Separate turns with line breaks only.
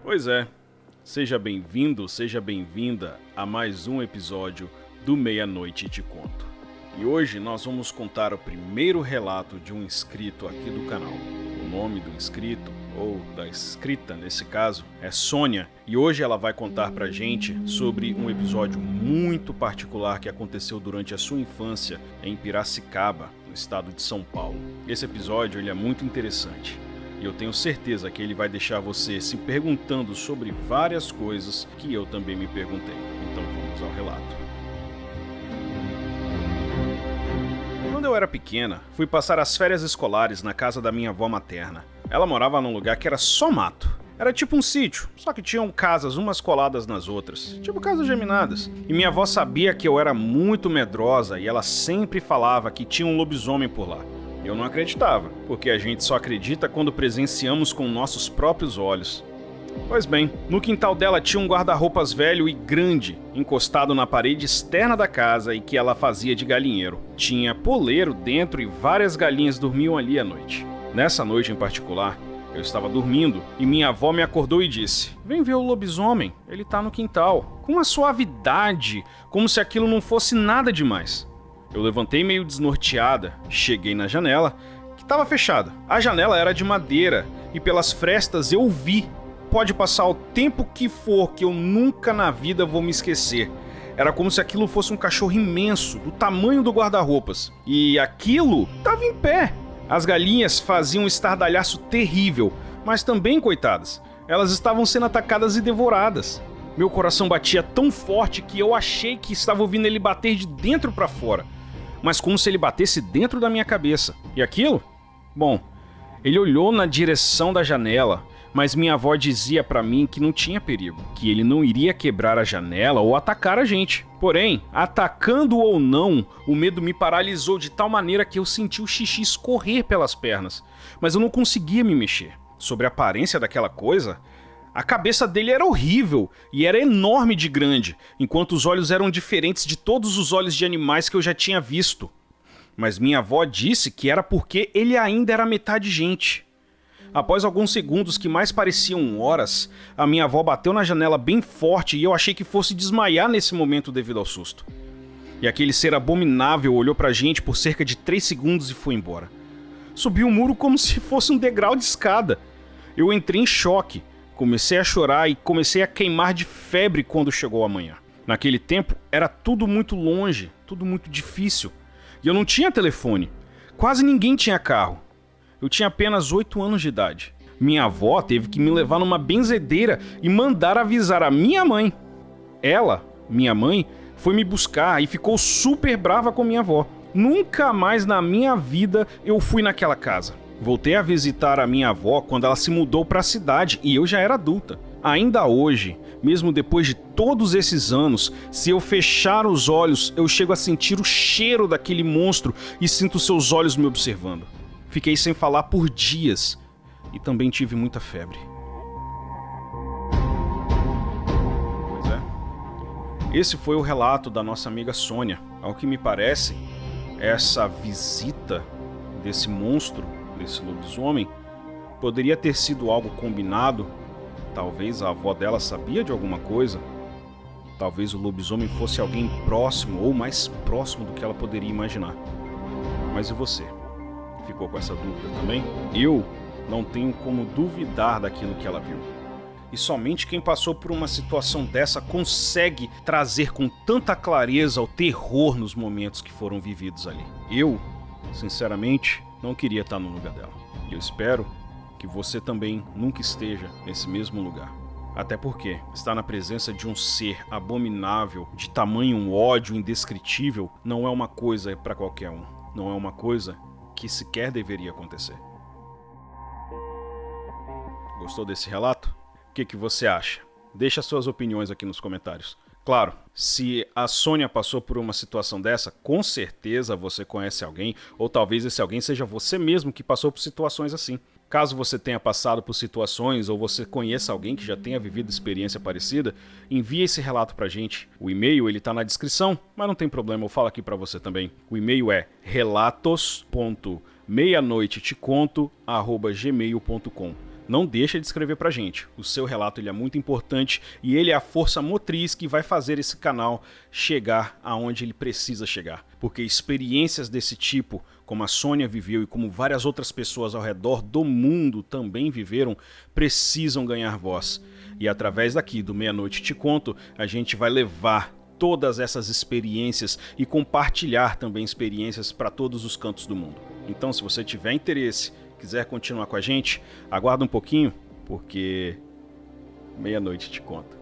Pois é, seja bem-vindo, seja bem-vinda a mais um episódio do Meia-Noite Te Conto. E hoje nós vamos contar o primeiro relato de um inscrito aqui do canal. O nome do inscrito, ou da inscrita nesse caso, é Sônia, e hoje ela vai contar pra gente sobre um episódio muito particular que aconteceu durante a sua infância em Piracicaba, no estado de São Paulo. Esse episódio ele é muito interessante. E eu tenho certeza que ele vai deixar você se perguntando sobre várias coisas que eu também me perguntei. Então vamos ao relato. Quando eu era pequena, fui passar as férias escolares na casa da minha avó materna. Ela morava num lugar que era só mato. Era tipo um sítio, só que tinham casas umas coladas nas outras, tipo casas geminadas. E minha avó sabia que eu era muito medrosa e ela sempre falava que tinha um lobisomem por lá. Eu não acreditava, porque a gente só acredita quando presenciamos com nossos próprios olhos. Pois bem, no quintal dela tinha um guarda-roupas velho e grande, encostado na parede externa da casa e que ela fazia de galinheiro. Tinha poleiro dentro e várias galinhas dormiam ali à noite. Nessa noite em particular, eu estava dormindo e minha avó me acordou e disse: "Vem ver o lobisomem, ele tá no quintal", com uma suavidade, como se aquilo não fosse nada demais. Eu levantei meio desnorteada, cheguei na janela, que estava fechada. A janela era de madeira e pelas frestas eu vi. Pode passar o tempo que for que eu nunca na vida vou me esquecer. Era como se aquilo fosse um cachorro imenso, do tamanho do guarda-roupas. E aquilo estava em pé. As galinhas faziam um estardalhaço terrível, mas também, coitadas, elas estavam sendo atacadas e devoradas. Meu coração batia tão forte que eu achei que estava ouvindo ele bater de dentro para fora. Mas como se ele batesse dentro da minha cabeça. E aquilo? Bom, ele olhou na direção da janela, mas minha avó dizia pra mim que não tinha perigo, que ele não iria quebrar a janela ou atacar a gente. Porém, atacando ou não, o medo me paralisou de tal maneira que eu senti o xixi escorrer pelas pernas, mas eu não conseguia me mexer. Sobre a aparência daquela coisa, a cabeça dele era horrível e era enorme de grande, enquanto os olhos eram diferentes de todos os olhos de animais que eu já tinha visto. Mas minha avó disse que era porque ele ainda era metade gente. Após alguns segundos que mais pareciam horas, a minha avó bateu na janela bem forte e eu achei que fosse desmaiar nesse momento devido ao susto. E aquele ser abominável olhou pra gente por cerca de 3 segundos e foi embora. Subiu o muro como se fosse um degrau de escada. Eu entrei em choque. Comecei a chorar e comecei a queimar de febre quando chegou a manhã. Naquele tempo, era tudo muito longe, tudo muito difícil. E eu não tinha telefone. Quase ninguém tinha carro. Eu tinha apenas 8 anos de idade. Minha avó teve que me levar numa benzedeira e mandar avisar a minha mãe. Ela, minha mãe, foi me buscar e ficou super brava com minha avó. Nunca mais na minha vida eu fui naquela casa. Voltei a visitar a minha avó quando ela se mudou para a cidade e eu já era adulta. Ainda hoje, mesmo depois de todos esses anos, se eu fechar os olhos, eu chego a sentir o cheiro daquele monstro e sinto seus olhos me observando. Fiquei sem falar por dias e também tive muita febre. Pois é. Esse foi o relato da nossa amiga Sônia. Ao que me parece, essa visita desse monstro, desse lobisomem, poderia ter sido algo combinado. Talvez a avó dela sabia de alguma coisa. Talvez o lobisomem fosse alguém próximo ou mais próximo do que ela poderia imaginar. Mas e você? Ficou com essa dúvida também? Eu não tenho como duvidar daquilo que ela viu. E somente quem passou por uma situação dessa consegue trazer com tanta clareza o terror nos momentos que foram vividos ali. Eu, sinceramente, não queria estar no lugar dela. E eu espero que você também nunca esteja nesse mesmo lugar. Até porque estar na presença de um ser abominável, de tamanho ódio indescritível, não é uma coisa para qualquer um. Não é uma coisa que sequer deveria acontecer. Gostou desse relato? O que você acha? Deixa suas opiniões aqui nos comentários. Claro, se a Sônia passou por uma situação dessa, com certeza você conhece alguém, ou talvez esse alguém seja você mesmo que passou por situações assim. Caso você tenha passado por situações ou você conheça alguém que já tenha vivido experiência parecida, envie esse relato pra gente. O e-mail ele tá na descrição, mas não tem problema, eu falo aqui pra você também. O e-mail é relatos.meianoiteteconto@gmail.com. Não deixa de escrever pra gente. O seu relato ele é muito importante e ele é a força motriz que vai fazer esse canal chegar aonde ele precisa chegar. Porque experiências desse tipo, como a Sônia viveu e como várias outras pessoas ao redor do mundo também viveram, precisam ganhar voz. E através daqui do Meia-Noite Te Conto, a gente vai levar todas essas experiências e compartilhar também experiências para todos os cantos do mundo. Então, se você tiver interesse, quiser continuar com a gente, aguarda um pouquinho, porque meia-noite te conto.